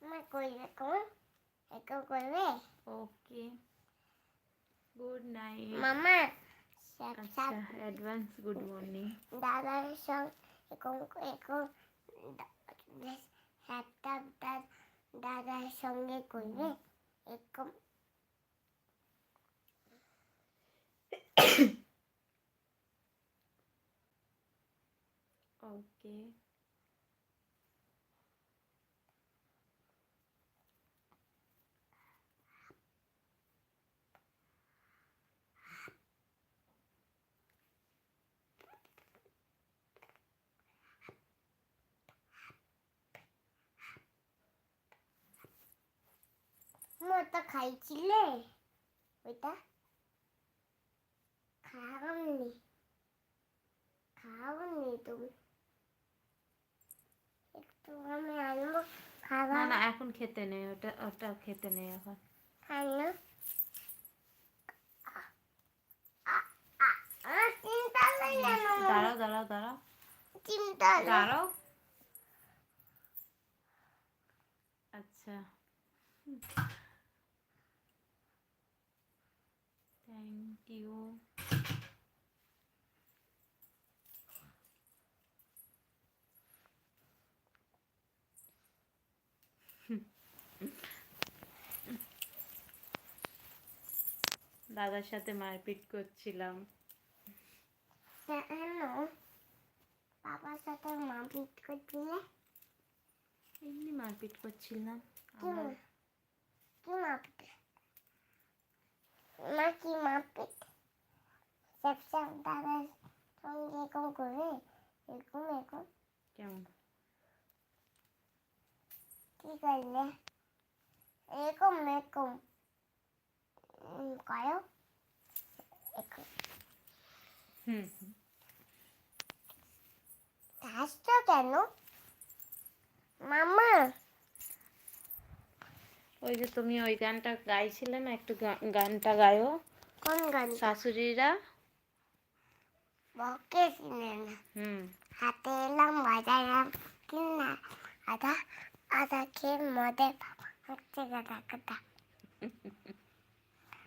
মা কইবে কোন একো করবে ওকে গুড নাইট মামা আচ্ছা অ্যাডভান্স গুড মর্নিং দাদার সঙ্গে একো একটা দাদার সঙ্গে করবে একো ওকে মতো খাইছিলে ওইটা খাওনি তুমি একটু আমি আনবো খাওয়া না না এখন খেতে নেই ওটা ওটা খেতে নেই এখন খাইনা চিন্তা নেই দাঁড়াও দাঁড়াও দাঁড়াও চিন্তা দাঁড়াও আচ্ছা থ্যাংক ইউ দাদার সাথে মারপিট করছিলাম কেন বাবার সাথে মারপিট করছিলে এমনি মারপিট করছিলাম কি মারপিট মা কি মারপিট সব দাদার সঙ্গে এরকম করবে এরকম কেমন কি করলে এরকম করো হাসছো কেন মামা ওই যে তুমি ওই গানটা গাইছিলে না একটু গানটা গায়ো কোন গান শাশুড়িরা বকে চিনে না হুম হাতে এলাম বাজাইলাম কিনা আধা আধা খেয়ে মদের হচ্ছে গাদা গাদা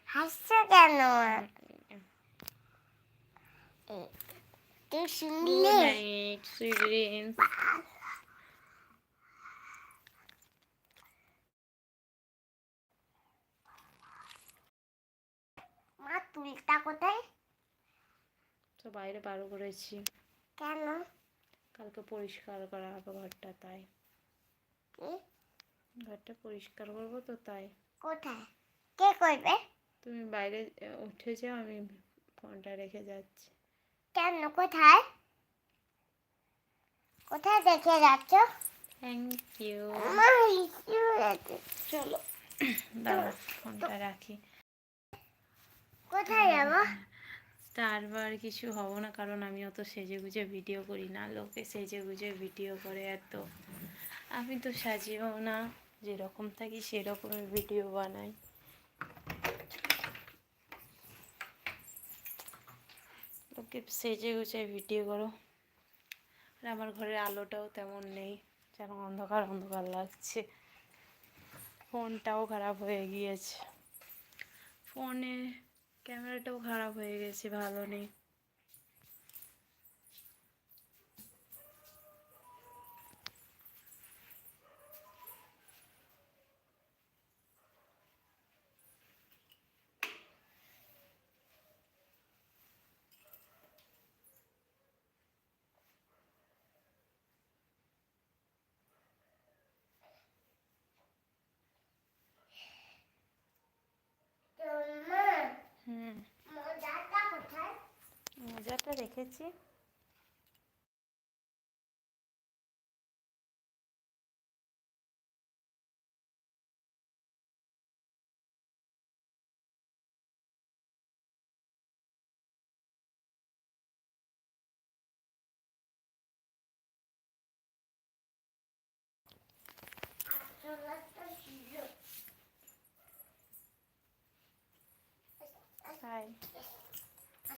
হাসছো কেন তুই শুনলে সুইট ড্রিমস মা তুলটা কোথায় তো বাইরে বার করেছি কেন কালকে পরিষ্কার করা হবে ঘরটা তাই ঘরটা পরিষ্কার করবো তো তাই কোথায় কে করবে তুমি বাইরে উঠে যাও আমি ফোনটা রেখে যাচ্ছি কেন কোথায় কোথায় দেখে যাচ্ছ থ্যাংক ইউ মা চলো দাঁড়া ফোনটা রাখি কোথায় যাবো স্টারবার কিছু হব না কারণ আমি অত সেজে গুজে ভিডিও করি না লোকে সেজে গুজে ভিডিও করে এত আমি তো সাজিয়েও না যেরকম থাকি সেরকমই ভিডিও বানাই লোকে সেজে গুজে ভিডিও করো আর আমার ঘরের আলোটাও তেমন নেই যেন অন্ধকার অন্ধকার লাগছে ফোনটাও খারাপ হয়ে গিয়েছে ফোনে ক্যামেরাটাও খারাপ হয়ে গেছে ভালো নেই হুম মজাটা কোথায় মোজাটা রেখেছি Bye.